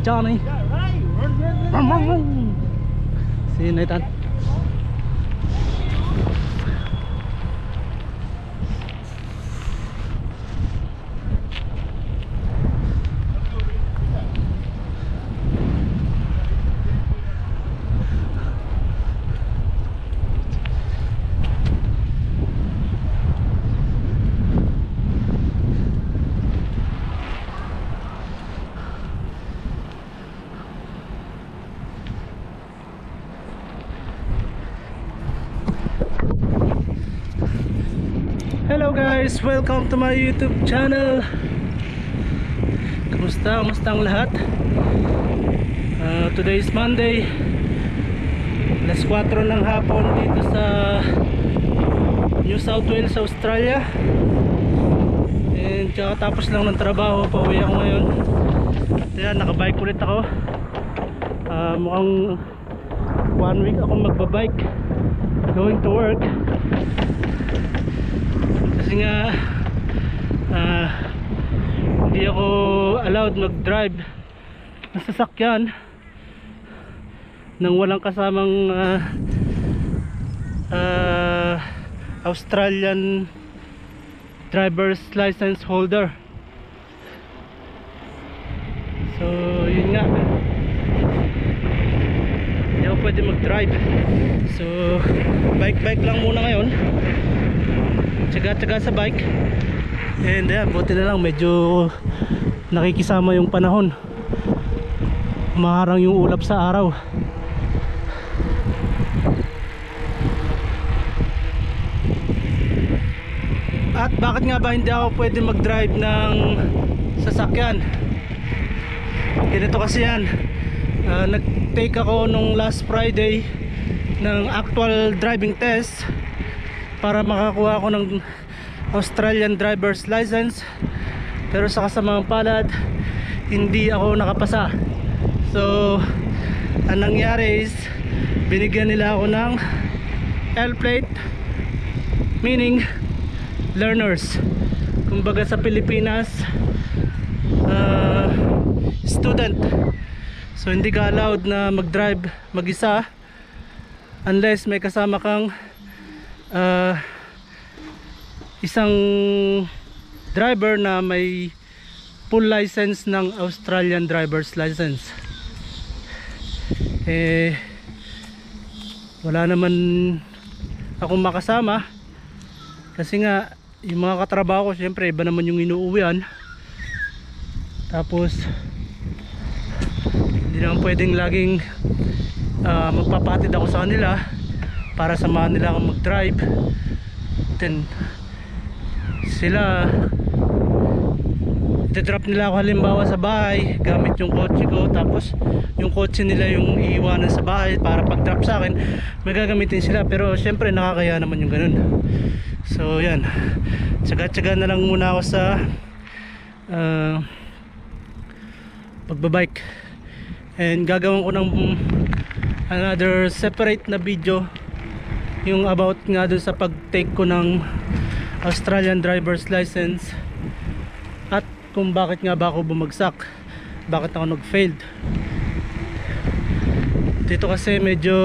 Johnny. Si Nathan. Hello guys, welcome to my YouTube channel. Kamusta ang lahat? Today is Monday, alas 4 ng hapon dito sa New South Wales, Australia. And kakatapos lang ng trabaho, pauwi ako ngayon. Ayan, nakabike ulit ako. Mukhang 1 week akong magbabike going to work. Kasi nga hindi ako allowed mag-drive ng sasakyan nang walang kasamang Australian driver's license holder. So yun nga, hindi ako pwede mag-drive. So bike lang muna ngayon, tsaga-tsaga sa bike. And buti na lang medyo nakikisama yung panahon, maharang yung ulap sa araw. At bakit nga ba hindi ako pwede mag-drive ng sasakyan? Ganito kasi yan, nag-take ako nung last Friday ng actual driving test para makakuha ako ng Australian driver's license, pero sa kasamaang palad hindi ako nakapasa. So ang nangyari is binigyan nila ako ng L plate, meaning learners. Kumbaga sa Pilipinas, student. So hindi ka allowed na mag-drive mag-isa unless may kasama kang isang driver na may full license ng Australian driver's license. Wala naman akong makasama kasi nga yung mga katrabaho ko syempre iba naman yung inuuwian. Tapos hindi naman pwedeng laging magpapatid ako sa kanila para samahan nila akong mag-drive. Then sila i-drop nila ako halimbawa sa bahay gamit yung kotse ko, tapos yung kotse nila yung iiwanan sa bahay para pag-drop sa akin may gagamitin sila. Pero syempre nakakaya naman yung ganun. So yan, tsaga-tsaga na lang muna ako sa pagbabike. And gagawin ko ng another separate na video yung about nga dun sa pag-take ko ng Australian driver's license at kung bakit nga ba ako bumagsak, bakit ako nag-failed. Dito kasi medyo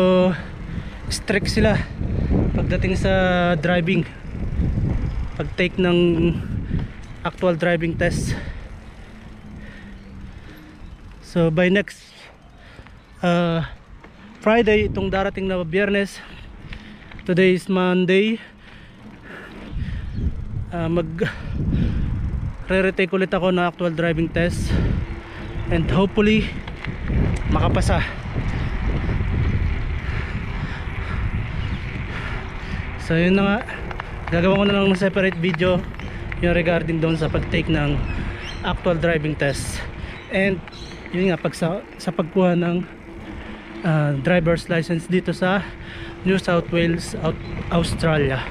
strict sila pagdating sa driving, pag-take ng actual driving test. So by next Friday, itong darating na Biyernes, today is Monday, re-retake ulit ako na actual driving test and hopefully makapasa. So yun na nga, gagawa ko na lang ng separate video yung regarding doon sa pag-take ng actual driving test. And yun nga, sa pagkuha ng driver's license dito sa New South Wales, Australia.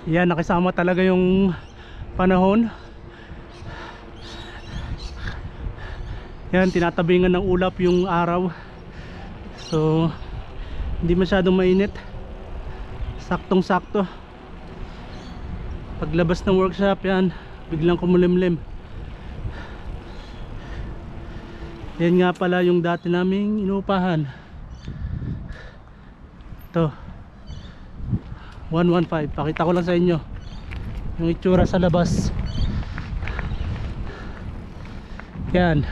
Yan, nakisama talaga yung panahon. Yan, tinatabingan ng ulap yung araw. So hindi masyadong mainit, saktong sakto. Paglabas ng workshop, yan, biglang kumulimlim. Yan nga pala yung dati naming inuupahan. Ito 115, pakita ko lang sa inyo yung itsura sa labas. Yan,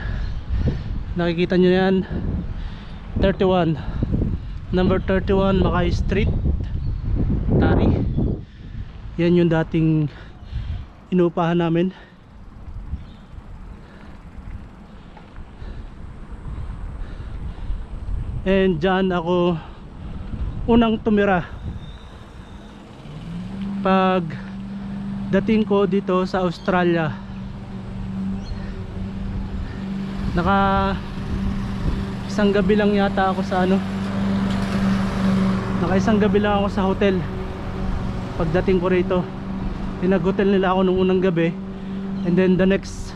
nakikita nyo yan, 31, number 31 Makay Street, Tari. Yan yung dating inuupahan namin. And dyan ako unang tumira pag dating ko dito sa Australia. Isang gabi lang yata ako sa isang gabi lang ako sa hotel pagdating ko rito. Pinag-hotel nila ako nung unang gabi, and then the next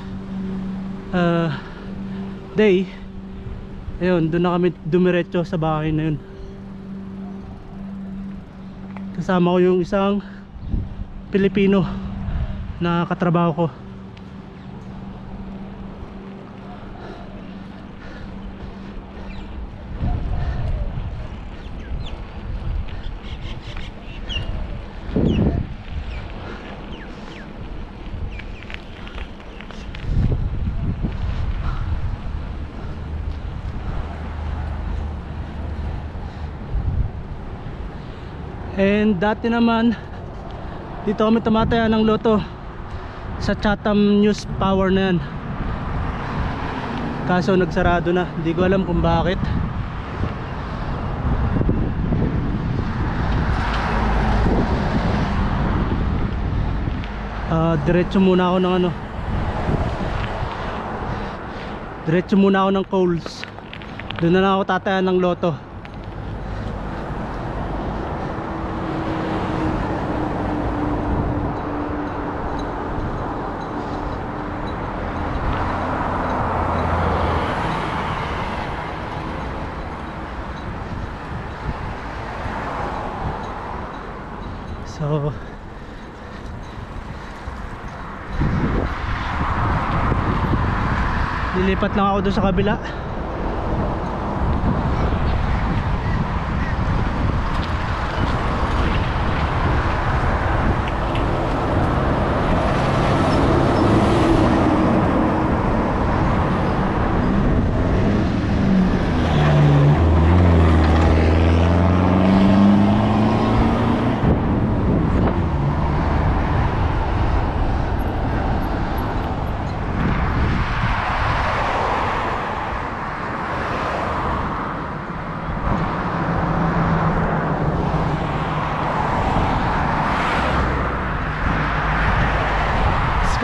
day, ayun, doon na kami dumiretso sa bahay na yun. Kasama ko yung isang Pilipino na katrabaho ko. And dati naman dito kami tumataya ng loto sa Chatham News Power na yan. Kaso nagsarado na, hindi ko alam kung bakit. Diretso muna ako ng diretso muna ako ng Coles. Doon na lang ako tataya ng loto. So lilipat lang ako doon sa kabila.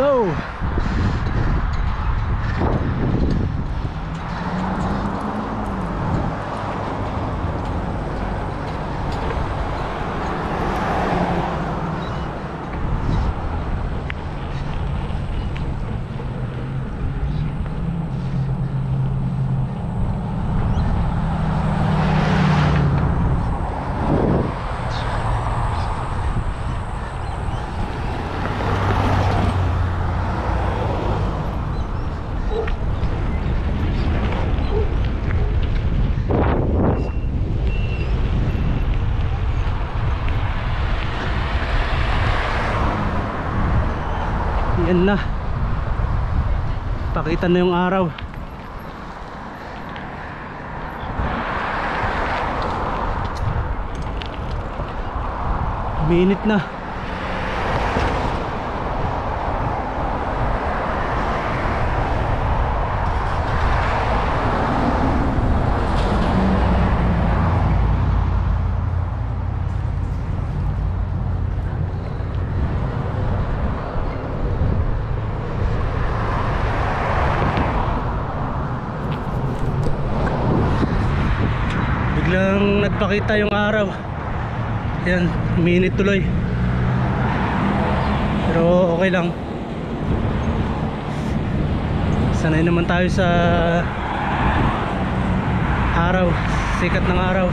Go! Yan na, pakita na yung araw. Minit na. Biglang nagpakita yung araw. Yan, minute tuloy. Pero okay lang. Sanay naman tayo sa araw, sikat ng araw.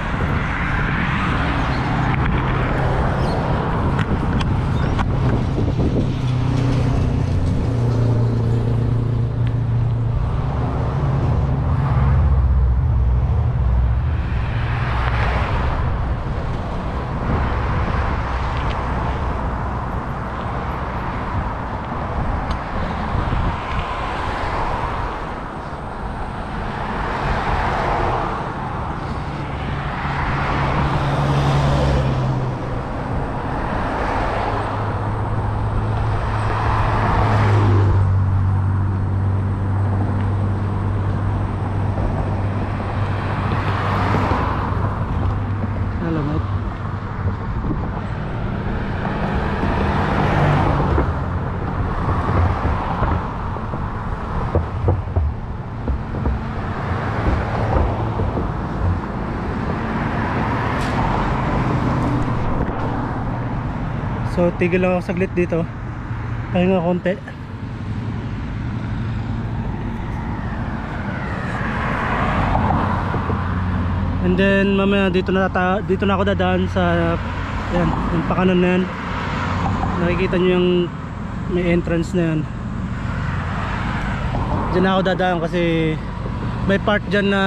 So tigil lang ako saglit dito, pahinga konti. And then mamaya dito na ako dadaan sa yan, yung pakanan na yan. Nakikita nyo yung may entrance na yan. Diyan na ako dadaan kasi may part dyan na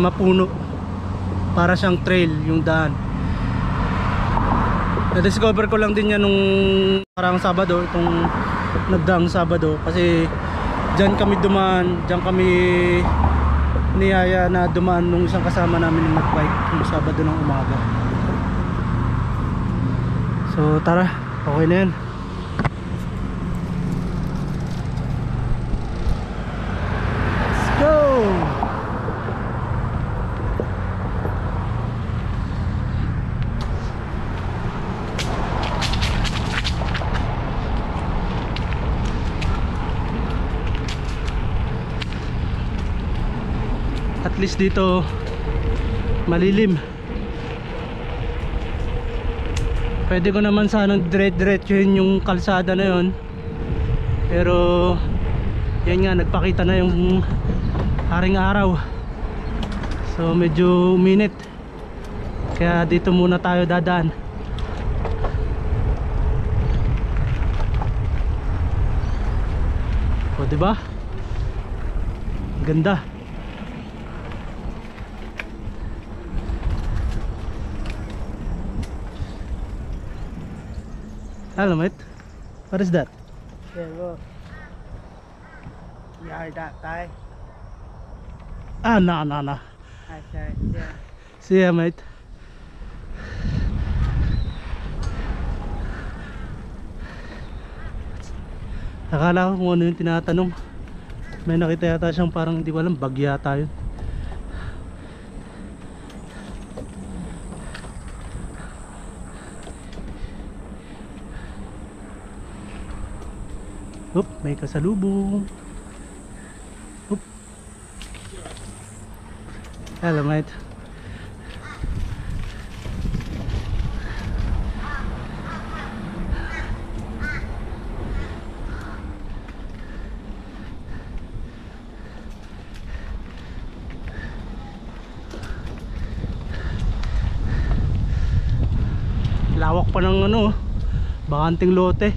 mapuno, para siyang trail yung daan. Na-discover ko lang din yan nung parang Sabado, itong nagdaang Sabado, kasi dyan kami dumaan, dyan kami niyaya na dumaan nung isang kasama namin ng nagbike nung Sabado ng umaga. So tara, okay na yan. Let's go! At least dito malilim. Pwede ko naman sanang dire-diretsuhin yung kalsada na yon, pero yan nga, nagpakita na yung haring araw, so medyo uminit, kaya dito muna tayo dadaan. O diba? Ganda. Hello mate, what is that? Yeah, look. You heard that guy? Ah, no. Okay, yeah. See ya mate. Akala ko kung ano yung tinatanong. May nakita yata siyang parang hindi ko alam, bag yata yun. Oop, may kasalubong. Oop. Hello mate. Lawak pa ng ano, bakanting lote.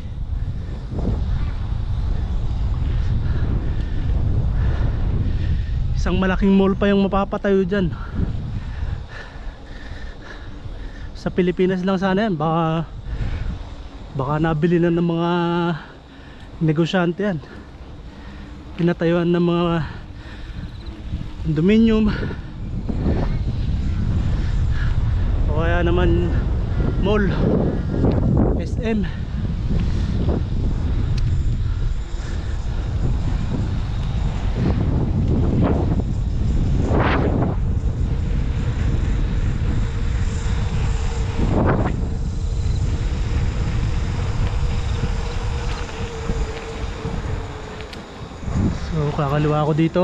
Isang malaking mall pa yung mapapatayo dyan. Sa Pilipinas lang sana yan, baka nabili na ng mga negosyante yan. Pinatayuan ng mga condominium o kaya naman mall, SM. So kakaliwa ako dito.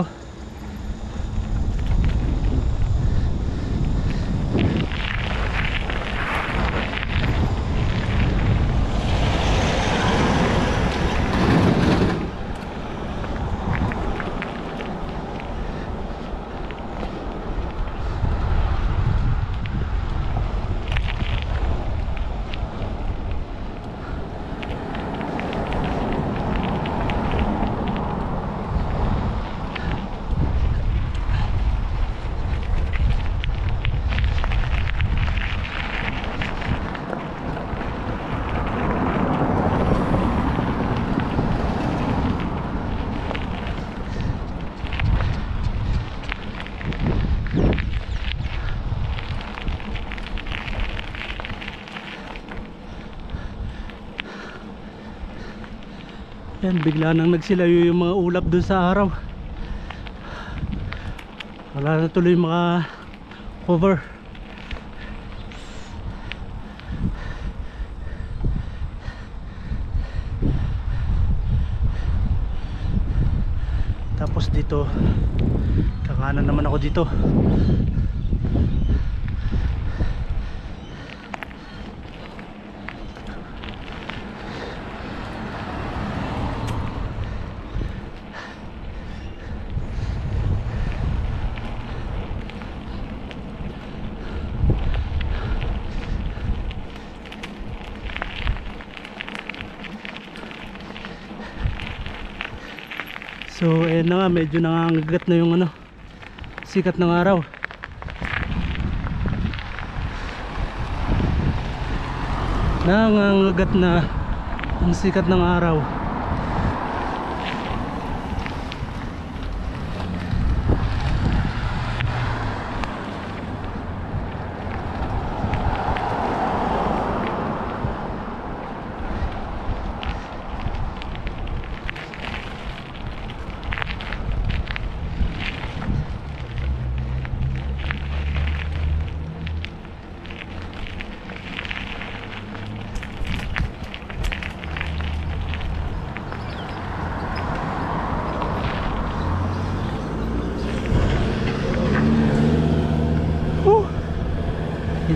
Yan, bigla nang nagsilayo yung mga ulap dun sa araw. Wala na tuloy mga cover. Tapos dito, kakanan naman ako dito. So ayan na nga, medyo nangangagat na yung sikat ng araw. Nangangagat na ang sikat ng araw.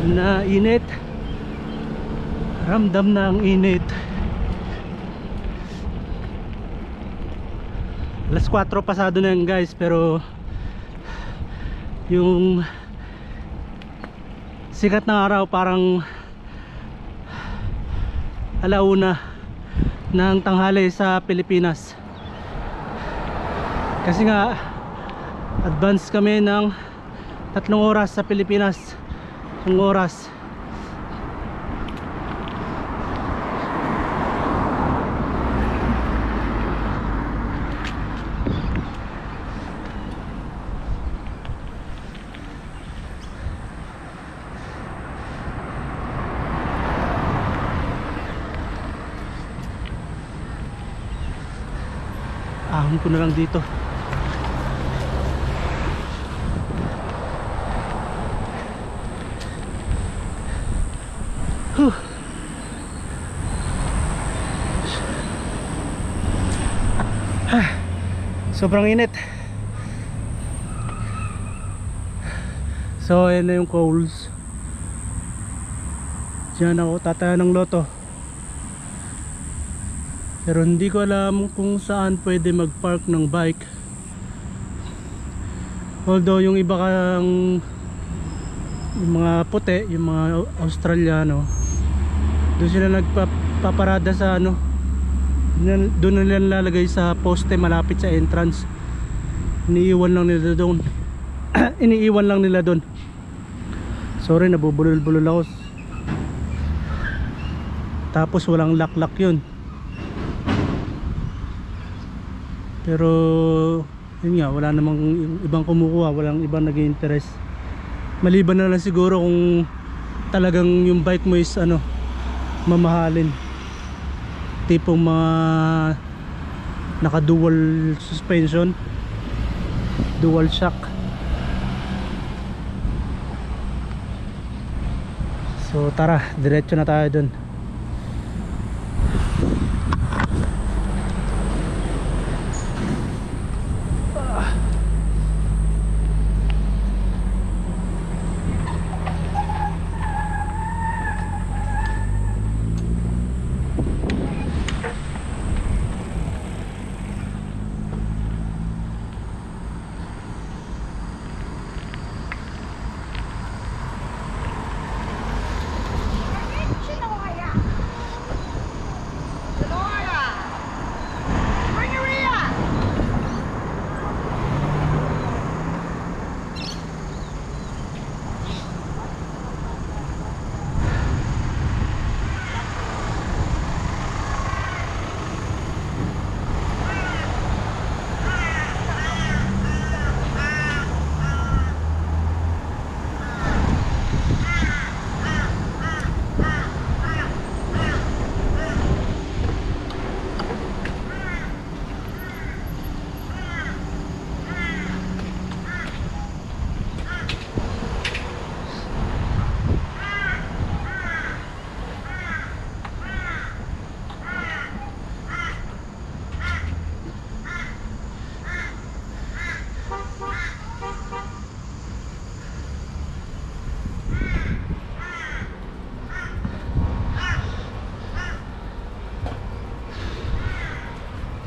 Na init, ramdam na ang init. Alas 4 pasado na yan guys, pero yung sikat ng araw parang alauna ng tanghali sa Pilipinas, kasi nga advance kami ng 3 oras sa Pilipinas. Ang oras ahon ko na lang dito. Sobrang init. So ayan na yung Coles. Diyan ako tataya ng loto, pero hindi ko alam kung saan pwede mag-park ng bike. Although yung iba kang yung mga puti, yung mga Australiano, doon sila nagpaparada sa doon nila lalagay sa poste malapit sa entrance. Iniiwan lang nila doon. Iniiwan lang nila doon. Sorry, nabubulol-bulol ako. Tapos walang lock yun. Pero yun nga, wala namang ibang kumukuha, walang ibang nag-i-interest. Maliban na lang siguro kung talagang yung bike mo is mamahalin, tipong mga naka dual suspension, dual shock. So tara, diretso na tayo dun.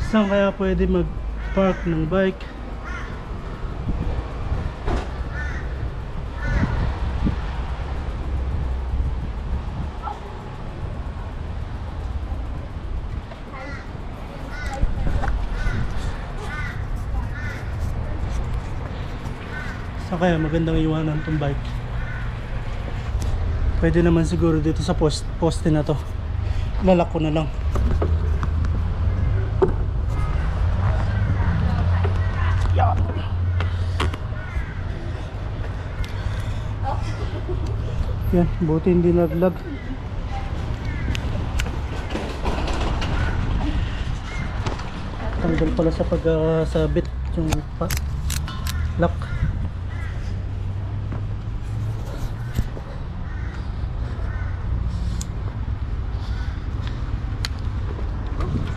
Saan kaya pwede mag-park ng bike? Saan kaya magandang iwanan tong bike? Pwede naman siguro dito sa poste na to. Lalak ko na lang. Yan. Yan, buti hindi naglag. Tanggal pala sa pag-sabit yung lock.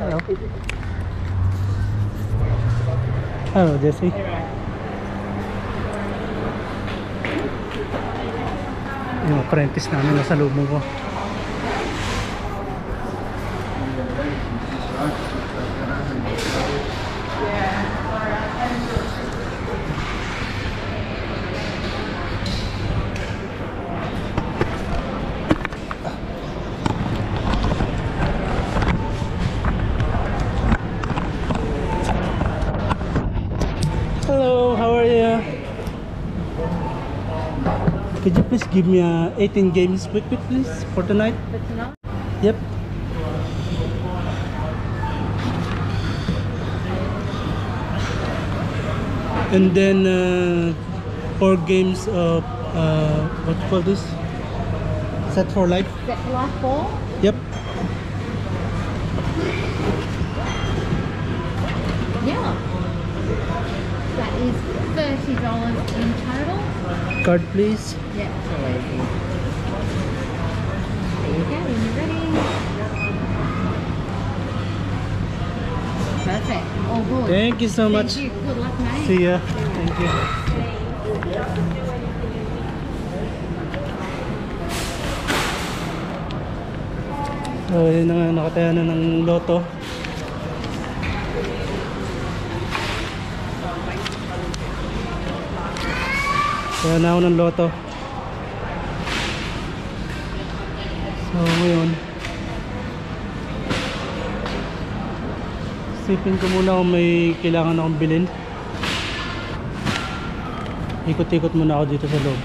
Hello. Hello, Jesse. Yung apprentice namin nasa lubong ko. Hello, how are you? Could you please give me 18 games quick please for tonight? For tonight? Yep. And then 4 games of what you call this? Set for life? Set for life 4? Yep. Yeah. That is $30 in total. Card please. Yeah, so easy. There you go, when you're ready. Perfect. All good. Thank you so much. Thank you. Good luck, mate. See ya. Thank you. So yun na nga, nakataya na ng loto. Kaya na ako ng loto. So ngayon, isipin ko muna kung may kailangan akong bilhin. Ikot-ikot muna ako dito sa loob.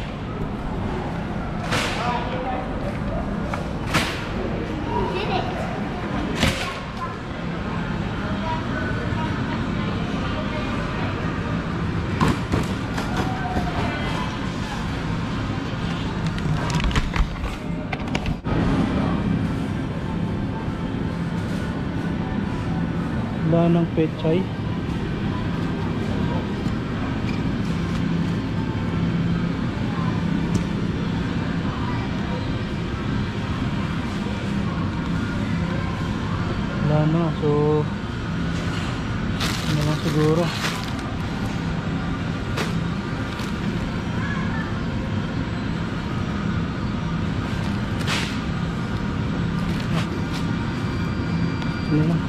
Wala ng pechay. Wala na, so ano lang siguro. Ano lang.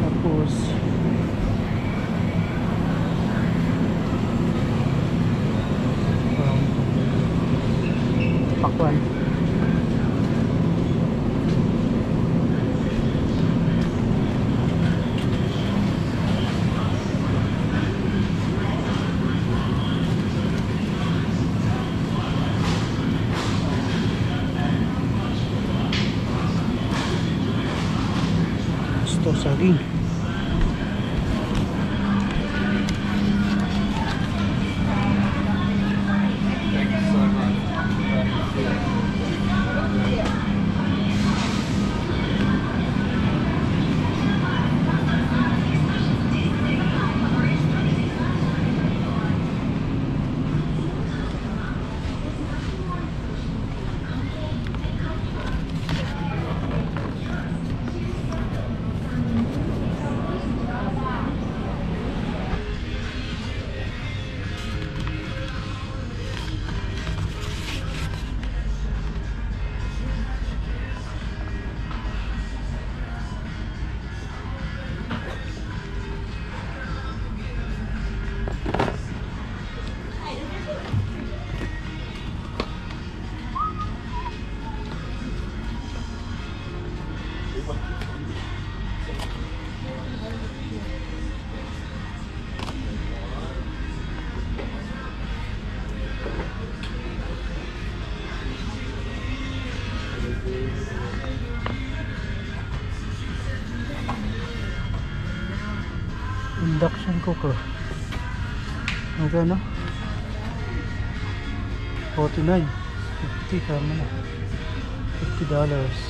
Tapos pakwan. Gusto saging. Induction cooker. Magkano? 49. 50 tama na. $50.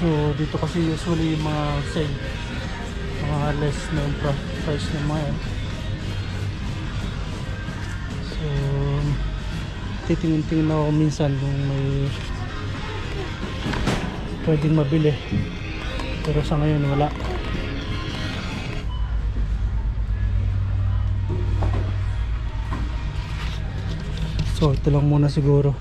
So dito kasi usually yung mga sale, mga less na yung price ng mga yan. So titingin-tingin ako minsan kung may pwedeng mabili, pero sa ngayon wala. So ito lang muna siguro.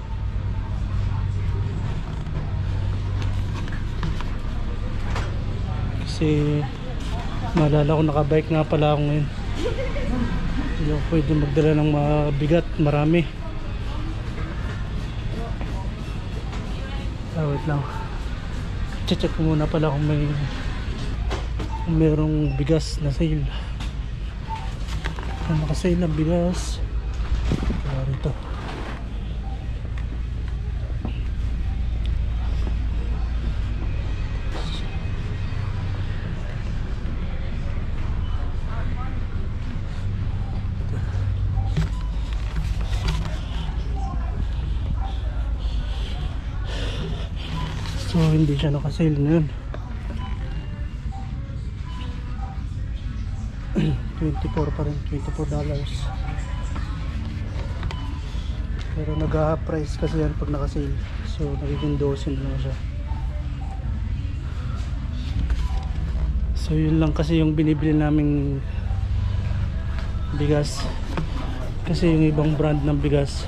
Kasi maalala ko nakabike nga pala ako ngayon. Hindi ako pwede magdala ng mabigat, marami. Wait lang. Check ko muna pala kung mayroong bigas na sale. Nakasale ang bigas. Rito. So hindi siya nakasale ngayon. 24 pa rin, $24. Pero nag-half price kasi yan pag nakasale. So nagiging 12 na lang siya. So yun lang kasi yung binibili naming bigas. Kasi yung ibang brand ng bigas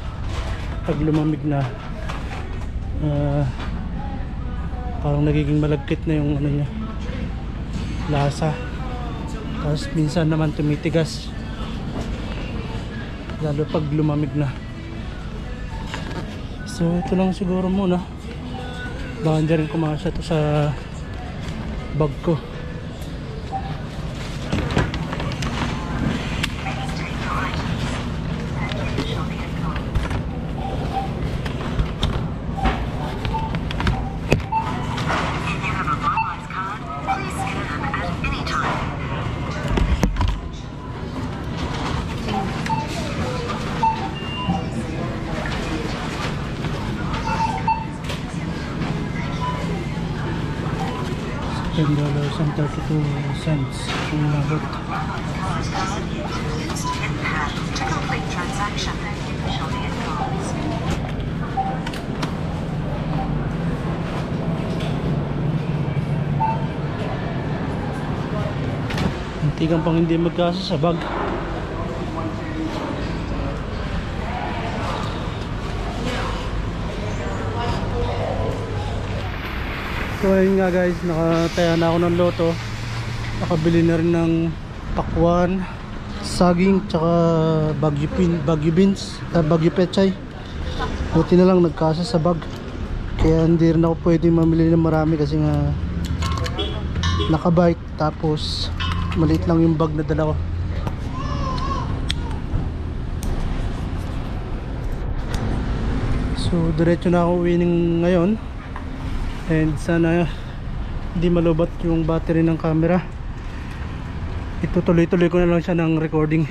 pag lumamig na parang nagiging malagkit na yung ano niya, lasa. Tapos minsan naman tumitigas, lalo pag lumamig na. So ito lang siguro muna. Baka hindi rin kumasya to sa bag ko. $10.32 yung labot. To complete transaction, show the invoice. Antigang pang hindi magkasa sa bag. So ayun nga guys, nakataya na ako ng loto. Nakabili na rin ng pakwan, saging, tsaka Baguio beans, Baguio pechay. Buti na lang nagkasa sa bag. Kaya hindi rin ako pwede mamili ng marami kasi nga nakabike, tapos maliit lang yung bag na dala ko. So diretso na ako uwi ngayon. And sana hindi malubat yung battery ng camera. Itutuloy-tuloy ko na lang siya ng recording.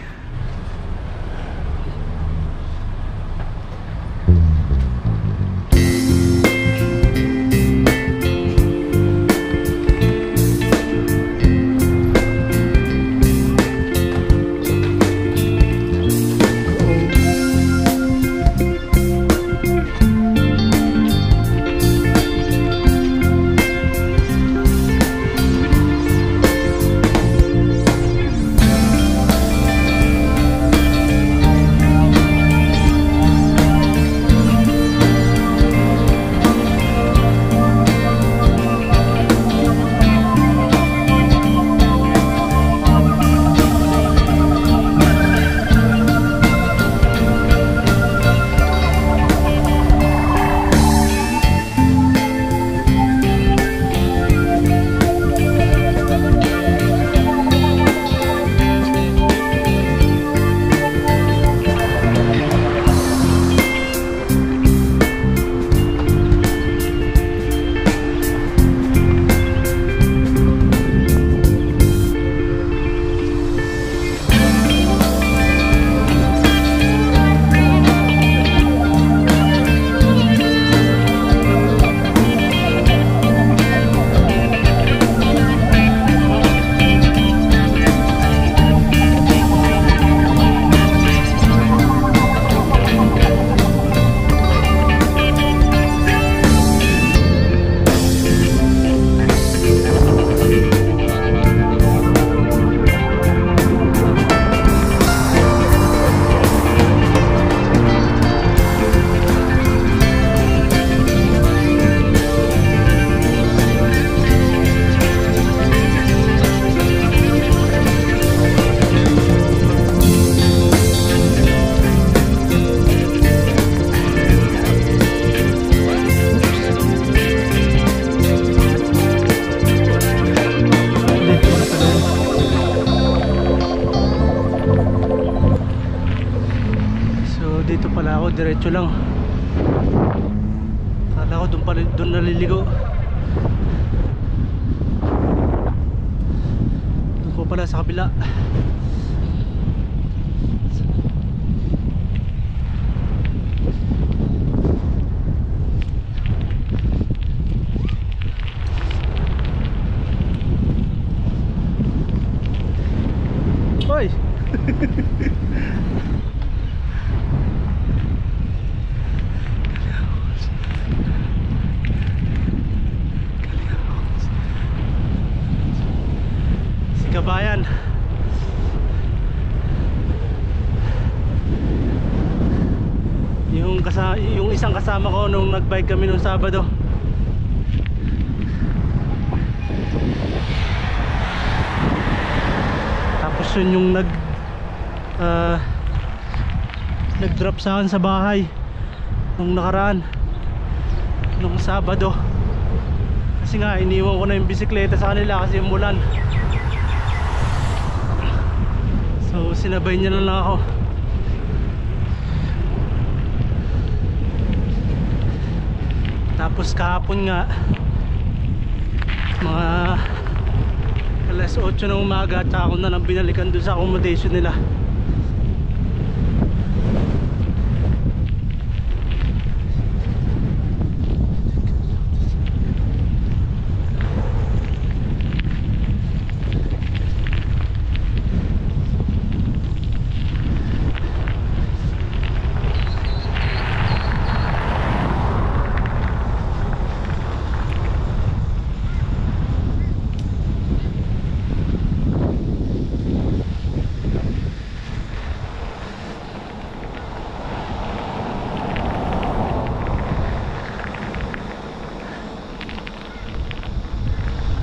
diretso lang. Akala ko doon naliligo. Doon po pala sa kabila. Hoy! Si Kabayan. Yung isang kasama ko nung nagbike kami nung Sabado. Tapos yun yung nag-drop sa akin sa bahay nung nakaraan nung Sabado, kasi nga iniwan ko na yung bisikleta sa kanila kasi umulan. So sinabay niya na lang ako. Tapos kahapon nga mga alas 8 ng umaga, tsaka ako na lang binalikan doon sa accommodation nila.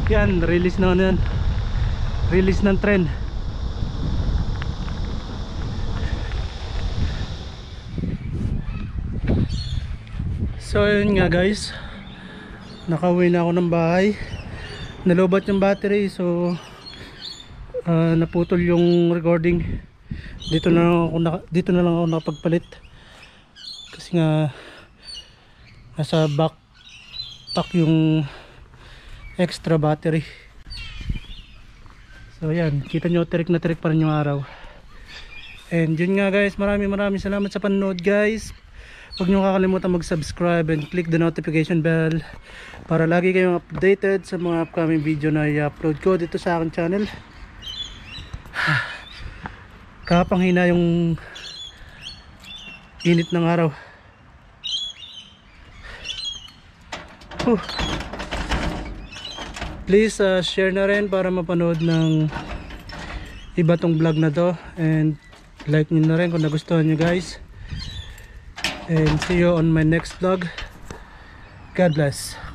Yan, release na yan. Release ng tren. So yun nga guys, nakauwi na ako ng bahay. Nalobat yung battery, so naputol yung recording. Dito na lang ako nakapagpalit. Kasi nga nasa backpack yung extra battery. So yan, kita nyo tirik na tirik pa rin yung araw. And yun nga guys, maraming salamat sa panonood guys. Huwag nyo kakalimutan mag-subscribe and click the notification bell para lagi kayong updated sa mga upcoming video na i-upload ko dito sa aking channel. Kapanghina yung init ng araw. Please share na rin para mapanood ng iba tong vlog na to, and like nyo na rin kung nagustuhan nyo guys, and see you on my next vlog. God bless.